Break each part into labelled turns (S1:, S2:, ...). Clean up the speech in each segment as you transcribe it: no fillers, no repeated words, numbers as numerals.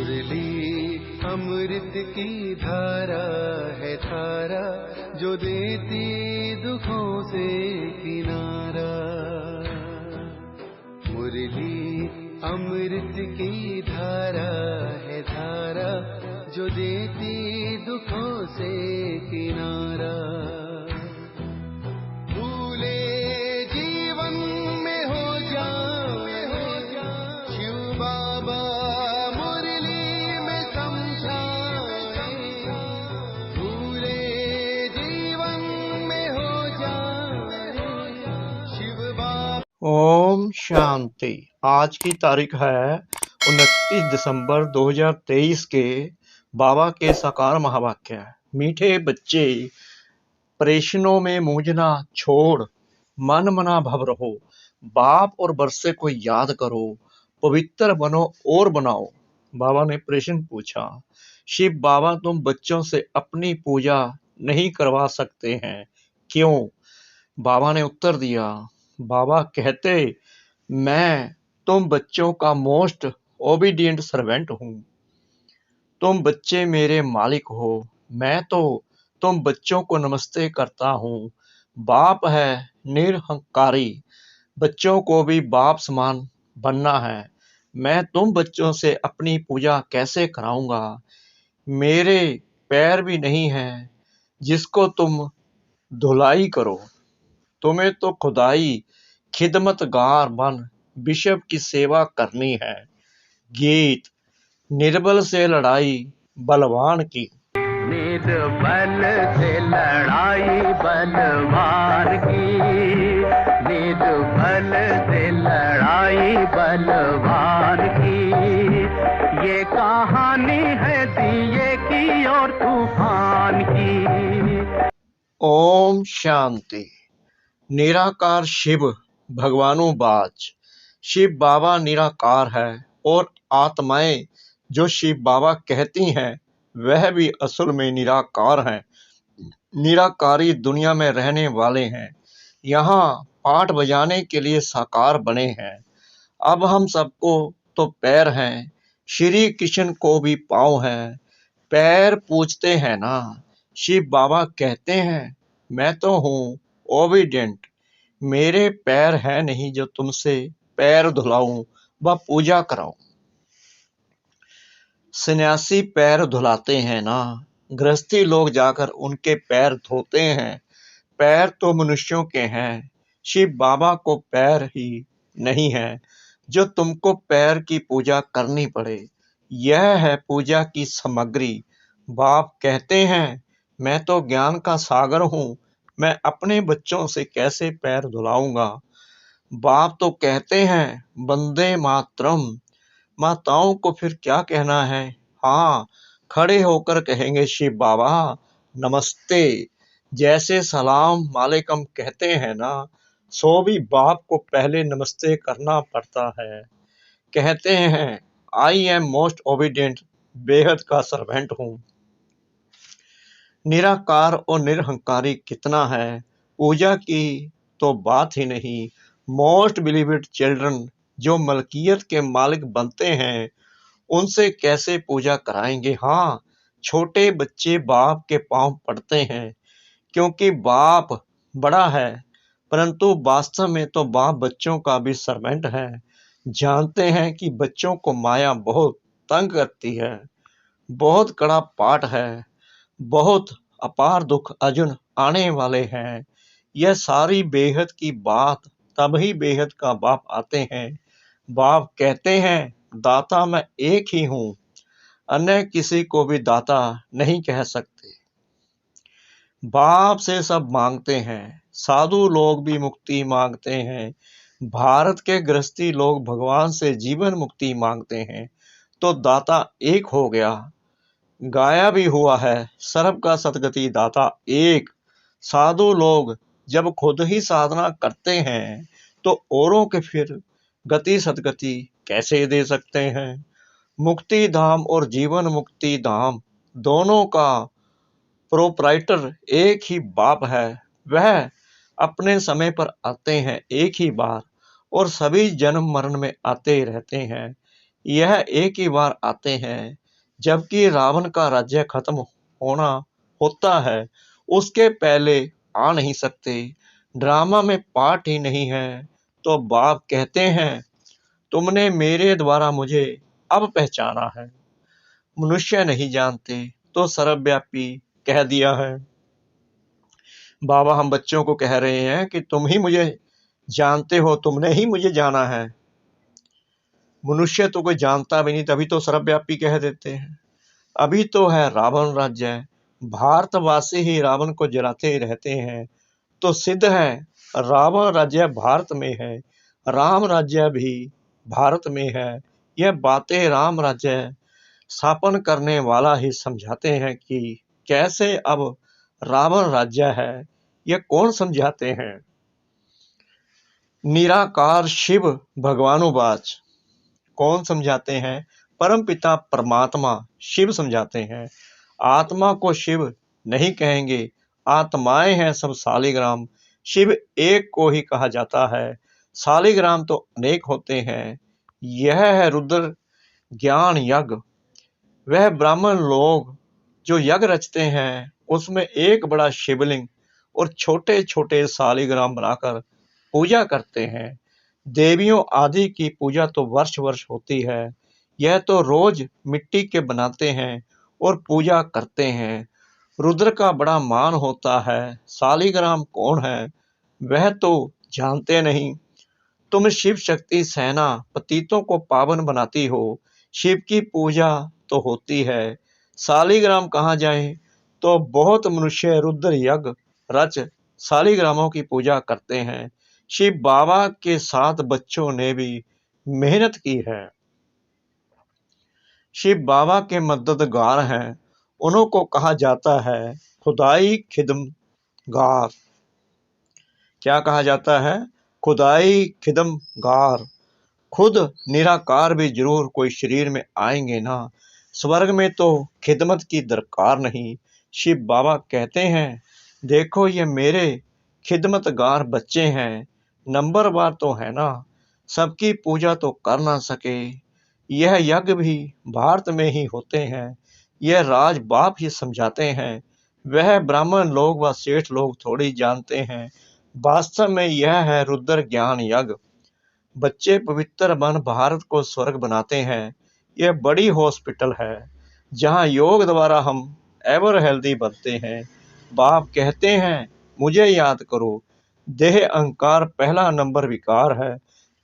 S1: मुरली अमृत की धारा है धारा, जो देती दुखों से किनारा। मुरली अमृत की धारा है धारा, जो देती दुखों से किनारा। भूले जीवन में हो जाए शिव बाबा मुरली में समझाए। भूले जीवन में हो जाए शिव बाबा।
S2: ओम शांति। आज की तारीख है 29 दिसंबर 2023 के बाबा के साकार महावाक्य। मीठे बच्चे, परेशानियों में मूंझना छोड़ मन मना भव रहो। बाप और बरसे को याद करो, पवित्र बनो और बनाओ। बाबा ने प्रश्न पूछा, शिव बाबा तुम बच्चों से अपनी पूजा नहीं करवा सकते हैं, क्यों? बाबा ने उत्तर दिया, बाबा कहते, मैं तुम बच्चों का मोस्ट ओबीडिएंट सर्वेंट हूँ। तुम बच्चे मेरे मालिक हो। मैं तो तुम बच्चों को नमस्ते करता हूँ। बाप है निरहंकारी, बच्चों को भी बाप समान बनना है। मैं तुम बच्चों से अपनी पूजा कैसे कराऊंगा? मेरे पैर भी नहीं हैं जिसको तुम धुलाई करो। तुम्हें तो खुदाई खिदमतगार बन बिशप की सेवा करनी है। गीत, निर्बल से लड़ाई बलवान की।
S3: निर्बल से लड़ाई बलवान की, निर्बल से लड़ाई बलवान की। ये कहानी है दिए की और तूफान की।
S2: ओम शांति। निराकार शिव भगवानुवाच। शिव बाबा निराकार है और आत्माएं जो शिव बाबा कहती हैं वह भी असल में निराकार हैं। निराकारी दुनिया में रहने वाले हैं, यहाँ पाठ बजाने के लिए साकार बने हैं। अब हम सबको तो पैर हैं, श्री कृष्ण को भी पाँव हैं। पैर पूछते हैं ना, शिव बाबा कहते हैं मैं तो हूँ ओबीडिएंट। मेरे पैर है नहीं जो तुमसे पैर धुलाऊं व पूजा कराऊं। सन्यासी पैर धुलाते हैं ना, गृहस्थी लोग जाकर उनके पैर धोते हैं। पैर तो मनुष्यों के हैं, शिव बाबा को पैर ही नहीं है जो तुमको पैर की पूजा करनी पड़े। यह है पूजा की सामग्री। बाप कहते हैं मैं तो ज्ञान का सागर हूँ, मैं अपने बच्चों से कैसे पैर धुलाऊंगा। बाप तो कहते हैं वंदे मातरम। माताओं को फिर क्या कहना है? हाँ, खड़े होकर कहेंगे शिव बाबा नमस्ते। जैसे सलाम वालेकुम कहते हैं ना, सो भी बाप को पहले नमस्ते करना पड़ता है। कहते हैं आई एम मोस्ट ओबीडिएंट, बेहद का सर्वेंट हूँ। निराकार और निरहंकारी कितना है, पूजा की तो बात ही नहीं। मोस्ट बिलीव्ड चिल्ड्रन जो मलकियत के मालिक बनते हैं, उनसे कैसे पूजा कराएंगे? हाँ, छोटे बच्चे बाप के पांव पड़ते हैं क्योंकि बाप बड़ा है, परंतु वास्तव में तो बाप बच्चों का भी सर्वेंट है। जानते हैं कि बच्चों को माया बहुत तंग करती है, बहुत कड़ा पाठ है, बहुत अपार दुख अर्जुन आने वाले हैं। यह सारी बेहद की बात तभी बेहद का बाप आते हैं। बाप कहते हैं दाता मैं एक ही हूँ, अन्य किसी को भी दाता नहीं कह सकते। बाप से सब मांगते हैं, साधु लोग भी मुक्ति मांगते हैं। भारत के गृहस्थी लोग भगवान से जीवन मुक्ति मांगते हैं, तो दाता एक हो गया। गाया भी हुआ है सर्व का सदगति दाता एक। साधु लोग जब खुद ही साधना करते हैं तो औरों के फिर गति सदगति कैसे दे सकते हैं? मुक्ति धाम और जीवन मुक्ति धाम दोनों का प्रोप्राइटर एक ही बाप है। वह अपने समय पर आते हैं एक ही बार और सभी जन्म मरण में आते रहते हैं। यह एक ही बार आते हैं, जबकि रावण का राज्य खत्म होना होता है, उसके पहले आ नहीं सकते। ड्रामा में पार्ट ही नहीं है। तो बाप कहते हैं, तुमने मेरे द्वारा मुझे अब पहचाना है। मनुष्य नहीं जानते तो सर्वव्यापी कह दिया है। बाबा हम बच्चों को कह रहे हैं कि तुम ही मुझे जानते हो, तुमने ही मुझे जाना है। मनुष्य तो कोई जानता भी नहीं, तभी तो सर्वव्यापी कह देते हैं। अभी तो है रावण राज्य, भारतवासी ही रावण को जलाते रहते हैं, तो सिद्ध है रावण राज्य भारत में है, राम राज्य भी भारत में है। यह बातें राम राज्य स्थापन करने वाला ही समझाते हैं कि कैसे अब रावण राज्य है। यह कौन समझाते हैं? निराकार शिव भगवानुवाच। कौन समझाते हैं? परमपिता परमात्मा शिव समझाते हैं। आत्मा को शिव नहीं कहेंगे, आत्माएं हैं सब शालिग्राम। शिव एक को ही कहा जाता है, शालिग्राम तो अनेक होते हैं। यह है रुद्र ज्ञान यज्ञ। वह ब्राह्मण लोग जो यज्ञ रचते हैं, उसमें एक बड़ा शिवलिंग और छोटे छोटे शालिग्राम बनाकर पूजा करते हैं। देवियों आदि की पूजा तो वर्ष वर्ष होती है, यह तो रोज मिट्टी के बनाते हैं और पूजा करते हैं। रुद्र का बड़ा मान होता है। शालिग्राम कौन है वह तो जानते नहीं। तुम शिव शक्ति सेना पतितों को पावन बनाती हो, शिव की पूजा तो होती है। शालिग्राम कहाँ जाए? तो बहुत मनुष्य रुद्र यज्ञ रच शालिग्रामों की पूजा करते हैं। शिव बाबा के साथ बच्चों ने भी मेहनत की है। शिव बाबा के मददगार हैं, उन्हों को कहा जाता है खुदाई खिदमगार। क्या कहा जाता है? खुदाई खिदमगार। खुद निराकार भी जरूर कोई शरीर में आएंगे ना। स्वर्ग में तो खिदमत की दरकार नहीं। शिव बाबा कहते हैं, देखो ये मेरे खिदमतगार बच्चे हैं, नंबरवार तो है ना, सबकी पूजा तो कर ना सके। यह यज्ञ भी भारत में ही होते हैं, यह राज बाप ही समझाते हैं। वह ब्राह्मण लोग व सेठ लोग थोड़ी जानते हैं। वास्तव में यह है रुद्र ज्ञान यज्ञ। बच्चे पवित्र बन भारत को स्वर्ग बनाते हैं। यह बड़ी हॉस्पिटल है जहां योग द्वारा हम एवर हेल्दी बनते हैं। बाप कहते हैं, मुझे याद करो। देह अहंकार पहला नंबर विकार है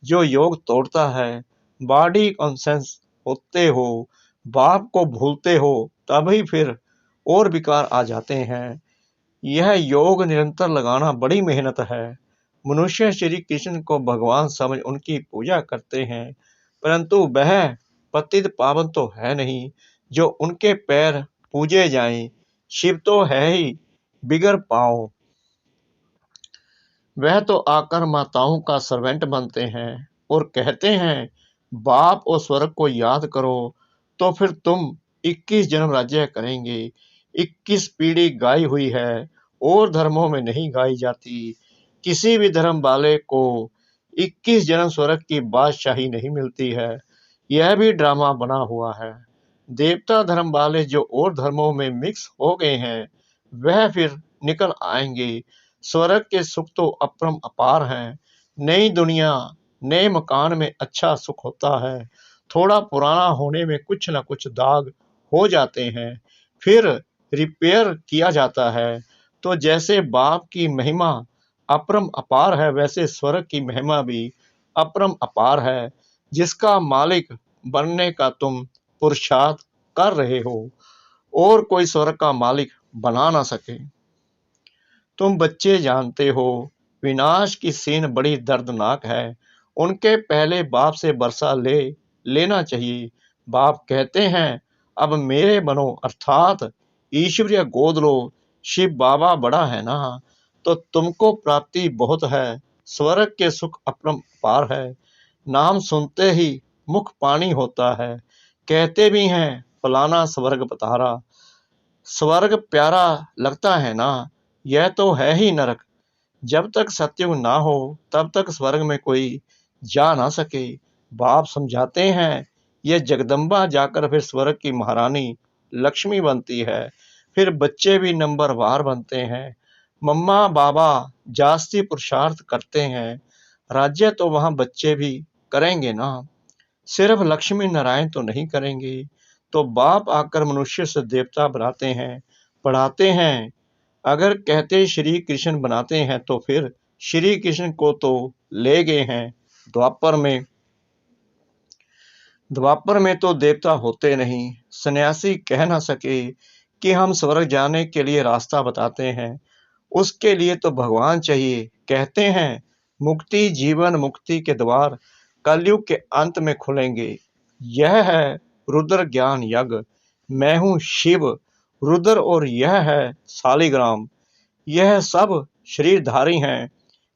S2: जो योग तोड़ता है। बॉडी कॉन्शियस होते हो, बाप को भूलते हो, तभी फिर और विकार आ जाते हैं। यह योग निरंतर लगाना बड़ी मेहनत है। मनुष्य श्री कृष्ण को भगवान समझ उनकी पूजा करते हैं, परंतु वह पतित पावन तो है नहीं जो उनके पैर पूजे जाएं। शिव तो है ही बिगर पांव। वह तो आकर माताओं का सर्वेंट बनते हैं और कहते हैं, बाप और स्वर्ग को याद करो तो फिर तुम 21 जन्म राज्य करेंगे। 21 पीढ़ी गाई हुई है और धर्मों में नहीं गाई जाती। किसी भी धर्म वाले को 21 जन्म स्वर्ग की बादशाही नहीं मिलती है। यह भी ड्रामा बना हुआ है। देवता धर्म वाले जो और धर्मों में मिक्स हो गए हैं, वह फिर निकल आएंगे। स्वर्ग के सुख तो अपरम अपार हैं। नई दुनिया नए मकान में अच्छा सुख होता है। थोड़ा पुराना होने में कुछ न कुछ दाग हो जाते हैं, फिर रिपेयर किया जाता है। तो जैसे बाप की महिमा अपरम अपार है, वैसे स्वर्ग की महिमा भी अपरम अपार है, जिसका मालिक बनने का तुम पुरुषार्थ कर रहे हो और कोई स्वर्ग का मालिक बना ना सके। तुम बच्चे जानते हो विनाश की सीन बड़ी दर्दनाक है। उनके पहले बाप से बरसा लेना चाहिए। बाप कहते हैं, अब मेरे बनो, अर्थात ईश्वरीय गोद लो। शिव बाबा बड़ा है ना, तो तुमको प्राप्ति बहुत है। स्वर्ग के सुख अपरंपार है। नाम सुनते ही मुख पानी होता है। कहते भी हैं फलाना स्वर्ग पधारा। स्वर्ग प्यारा लगता है ना, यह तो है ही नरक। जब तक सत्युग ना हो तब तक स्वर्ग में कोई जा ना सके। बाप समझाते हैं, यह जगदम्बा जाकर फिर स्वर्ग की महारानी लक्ष्मी बनती है। फिर बच्चे भी नंबरवार बनते हैं। मम्मा बाबा जास्ती पुरुषार्थ करते हैं, राज्य तो वहां बच्चे भी करेंगे ना, सिर्फ लक्ष्मी नारायण तो नहीं करेंगे। तो बाप आकर मनुष्य से देवता बनाते हैं, पढ़ाते हैं। अगर कहते श्री कृष्ण बनाते हैं तो फिर श्री कृष्ण को तो ले गए हैं द्वापर में। द्वापर में तो देवता होते नहीं। सन्यासी कह ना सके कि हम स्वर्ग जाने के लिए रास्ता बताते हैं, उसके लिए तो भगवान चाहिए। कहते हैं मुक्ति जीवन मुक्ति के द्वार कलयुग के अंत में खुलेंगे। यह है रुद्र ज्ञान यज्ञ। मैं हूँ शिव रुद्र और यह है शालिग्राम। यह सब शरीरधारी हैं,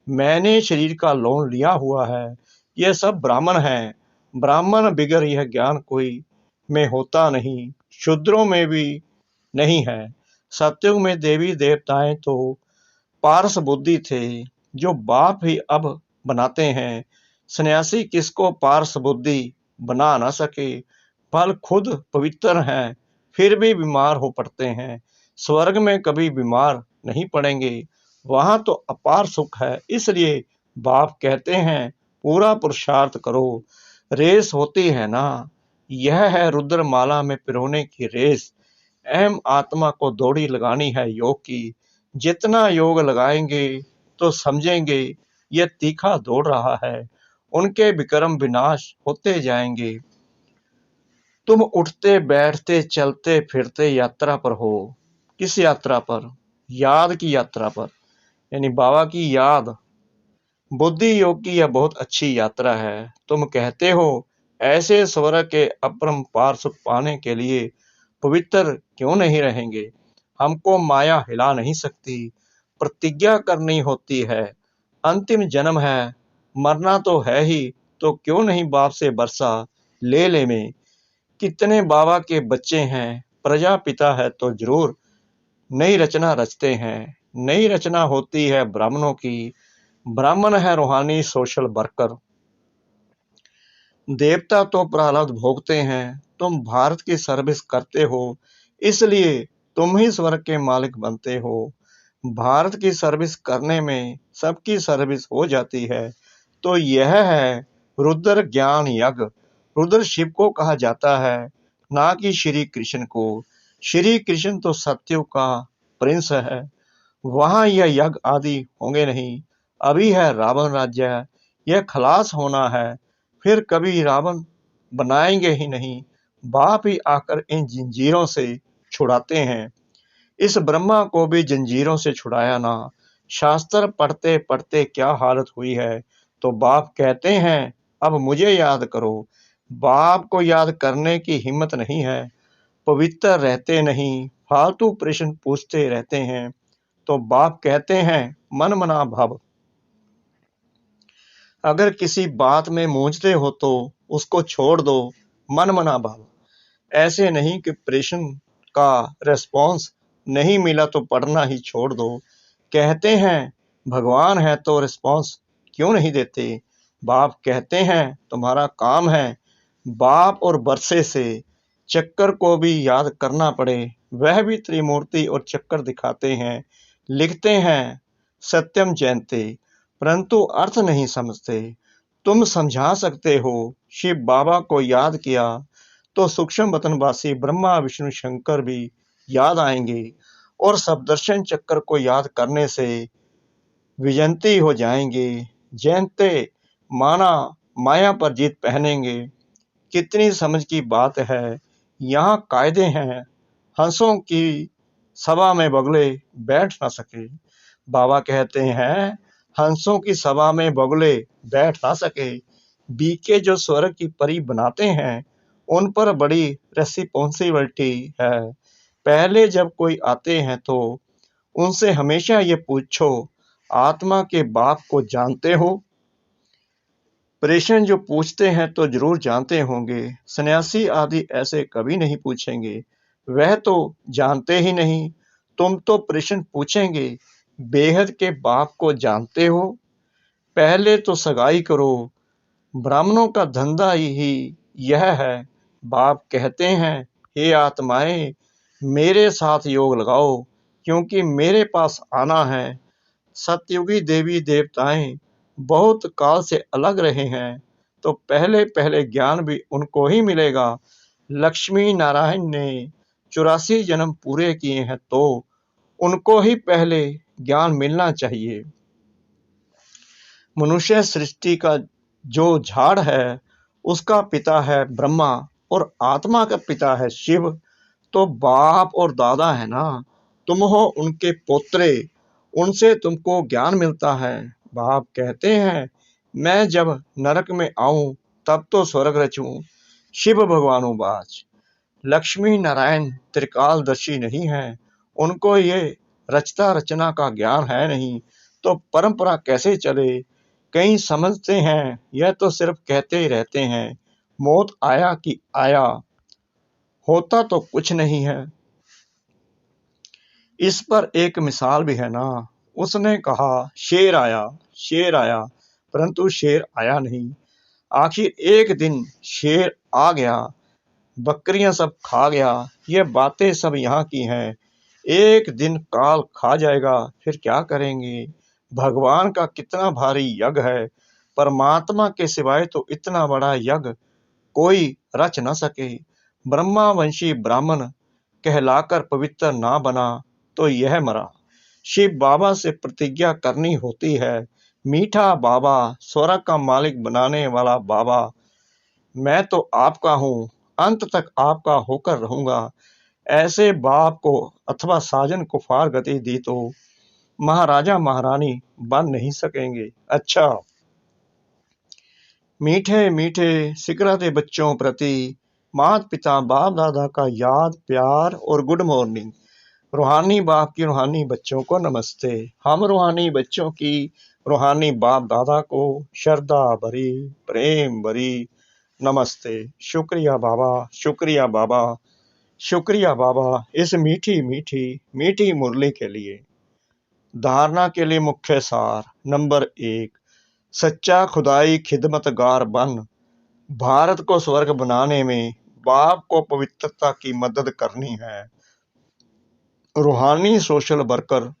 S2: मैंने शरीर का लोन लिया हुआ है। यह सब ब्राह्मण हैं, ब्राह्मण बिगर यह ज्ञान कोई में होता नहीं, शूद्रों में भी नहीं है। सतयुग में देवी देवताएं तो पारस बुद्धि थे, जो बाप ही अब बनाते हैं। सन्यासी किसको पारस बुद्धि बना ना सके, फल खुद पवित्र हैं, फिर भी बीमार हो पड़ते हैं। स्वर्ग में कभी बीमार नहीं पड़ेंगे, वहां तो अपार सुख है। इसलिए बाप कहते हैं पूरा पुरुषार्थ करो। रेस होती है ना, यह है रुद्र माला में पिरोने की रेस। अहम आत्मा को दौड़ी लगानी है योग की। जितना योग लगाएंगे तो समझेंगे यह तीखा दौड़ रहा है, उनके विक्रम विनाश होते जाएंगे। तुम उठते बैठते चलते फिरते यात्रा पर हो। किस यात्रा पर? याद की यात्रा पर, यानी बाबा की याद। बुद्धि योग की यह बहुत अच्छी यात्रा है। तुम कहते हो ऐसे स्वर्ग के अपरंपार सुख पाने के लिए पवित्र क्यों नहीं रहेंगे? हमको माया हिला नहीं सकती, प्रतिज्ञा करनी होती है। अंतिम जन्म है, मरना तो है ही, तो क्यों नहीं बाप से बरसा ले में। कितने बाबा के बच्चे हैं, प्रजापिता है तो जरूर नई रचना रचते हैं। नई रचना होती है ब्राह्मणों की। ब्राह्मण है रूहानी सोशल वर्कर। देवता तो प्रहलाद भोगते हैं, तुम भारत की सर्विस करते हो, इसलिए तुम ही स्वर्ग के मालिक बनते हो। भारत की सर्विस करने में सबकी सर्विस हो जाती है। तो यह है रुद्र ज्ञान यज्ञ। रुद्र शिव को कहा जाता है, ना कि श्री कृष्ण को। श्री कृष्ण तो सत्यु का प्रिंस है, वहां यह यज्ञ आदि होंगे नहीं। अभी है रावण राज्य, यह खलास होना है, फिर कभी रावण बनाएंगे ही नहीं। बाप ही आकर इन जंजीरों से छुड़ाते हैं। इस ब्रह्मा को भी जंजीरों से छुड़ाया ना। शास्त्र पढ़ते पढ़ते क्या हालत हुई है, तो बाप कहते हैं अब मुझे याद करो। बाप को याद करने की हिम्मत नहीं है, पवित्र रहते नहीं, फालतू प्रश्न पूछते रहते हैं। तो बाप कहते हैं मन मना भव। अगर किसी बात में मूंझते हो तो उसको छोड़ दो, मन मना भव। ऐसे नहीं कि प्रश्न का रेस्पॉन्स नहीं मिला तो पढ़ना ही छोड़ दो। कहते हैं भगवान है तो रिस्पॉन्स क्यों नहीं देते? बाप कहते हैं तुम्हारा काम है बाप और बरसे से चक्कर को भी याद करना पड़े। वह भी त्रिमूर्ति और चक्कर दिखाते हैं। लिखते हैं सत्यम जयंते, परंतु अर्थ नहीं समझते। तुम समझा सकते हो। शिव बाबा को याद किया तो सूक्ष्म वतनवासी ब्रह्मा विष्णु शंकर भी याद आएंगे, और सप्तदर्शन चक्र को याद करने से विजंती हो जाएंगे। जयंते माना माया पर जीत पहनेंगे। कितनी समझ की बात है। यहाँ कायदे हैं, हंसों की सभा में बगुले बैठ ना सके। बाबा कहते हैं हंसों की सभा में बगुले बैठ ना सके। बीके जो स्वर्ग की परी बनाते हैं, उन पर बड़ी रिस्पॉन्सिबिलिटी है। पहले जब कोई आते हैं तो उनसे हमेशा ये पूछो, आत्मा के बाप को जानते हो? प्रेषण जो पूछते हैं तो जरूर जानते होंगे। सन्यासी आदि ऐसे कभी नहीं पूछेंगे, वह तो जानते ही नहीं। तुम तो प्रेषण पूछेंगे, बेहद के बाप को जानते हो? पहले तो सगाई करो। ब्राह्मणों का धंधा ही यह है, बाप कहते हैं, हे आत्माएं, मेरे साथ योग लगाओ, क्योंकि मेरे पास आना है। सतयुगी देवी देवताएं बहुत काल से अलग रहे हैं, तो पहले पहले ज्ञान भी उनको ही मिलेगा। लक्ष्मी नारायण ने 84 जन्म पूरे किए हैं, तो उनको ही पहले ज्ञान मिलना चाहिए। मनुष्य सृष्टि का जो झाड़ है, उसका पिता है ब्रह्मा और आत्मा का पिता है शिव। तो बाप और दादा है ना, तुम हो उनके पोत्रे, उनसे तुमको ज्ञान मिलता है। बाप कहते हैं, मैं जब नरक में आऊं तब तो स्वर्ग रचूं। शिव भगवानु बाच। लक्ष्मी नारायण त्रिकालदर्शी नहीं है, उनको ये रचता रचना का ज्ञान है नहीं, तो परंपरा कैसे चले। कई समझते हैं यह तो सिर्फ कहते ही रहते हैं, मौत आया कि आया, होता तो कुछ नहीं है। इस पर एक मिसाल भी है ना, उसने कहा शेर आया, परंतु शेर आया नहीं। आखिर एक दिन शेर आ गया, बकरियां सब खा गया। ये बातें सब यहाँ की हैं। एक दिन काल खा जाएगा, फिर क्या करेंगे। भगवान का कितना भारी यज्ञ है, परमात्मा के सिवाय तो इतना बड़ा यज्ञ कोई रच न सके। ब्रह्मावंशी ब्राह्मण कहलाकर पवित्र ना बना तो यह मरा। शिव बाबा से प्रतिज्ञा करनी होती है, मीठा बाबा, स्वर्ग का मालिक बनाने वाला बाबा, मैं तो आपका हूँ, अंत तक आपका होकर रहूंगा। ऐसे बाप को अथवा साजन को फार गति दी तो महाराजा महारानी बन नहीं सकेंगे। अच्छा, मीठे मीठे सिकराते बच्चों प्रति माता पिता बाप दादा का याद प्यार और गुड मॉर्निंग। रूहानी बाप की रूहानी बच्चों को नमस्ते। हम रूहानी बच्चों की रूहानी बाप दादा को श्रद्धा भरी प्रेम भरी नमस्ते। शुक्रिया बाबा, शुक्रिया बाबा, शुक्रिया बाबा इस मीठी मीठी मीठी मुरली के लिए। धारणा के लिए मुख्य सार। नंबर 1, सच्चा खुदाई खिदमतगार बन। भारत को स्वर्ग बनाने में बाप को पवित्रता की मदद करनी है। रूहानी सोशल वर्कर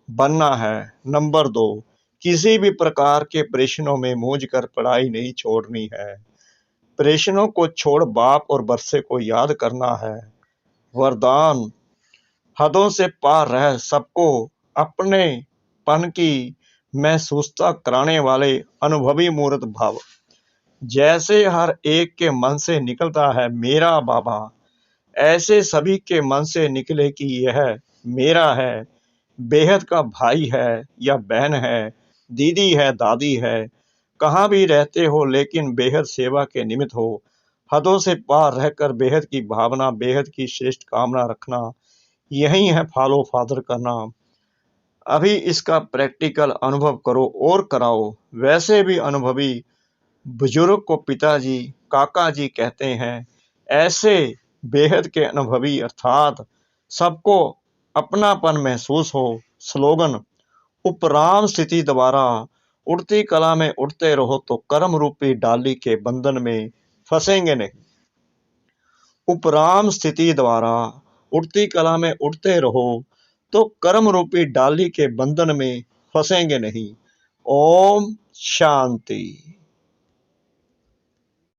S2: बनना है। नंबर 2, किसी भी प्रकार के प्रश्नों में मूझकर पढ़ाई नहीं छोड़नी है। प्रश्नों को छोड़ बाप और बरसे को याद करना है। वरदान, हदों से पार रह सबको अपने पन की महसूसता कराने वाले अनुभवी मूर्त भाव। जैसे हर एक के मन से निकलता है मेरा बाबा, ऐसे सभी के मन से निकले कि यह मेरा है। बेहद का भाई है या बहन है, दीदी है, दादी है, कहाँ भी रहते हो लेकिन बेहद सेवा के निमित्त हो। हदों से पार रहकर बेहद की भावना, बेहद की श्रेष्ठ कामना रखना, यही है फॉलो फादर का नाम। अभी इसका प्रैक्टिकल अनुभव करो और कराओ। वैसे भी अनुभवी बुजुर्ग को पिताजी काका जी कहते हैं। ऐसे बेहद के अनुभवी अर्थात सबको अपनापन महसूस हो। स्लोगन, उपराम स्थिति द्वारा उड़ती कला में उड़ते रहो तो कर्म रूपी डाली के बंधन में फंसेंगे नहीं। उपराम स्थिति द्वारा उड़ती कला में उड़ते रहो तो कर्म रूपी डाली के बंधन में फंसेंगे नहीं। ओम शांति।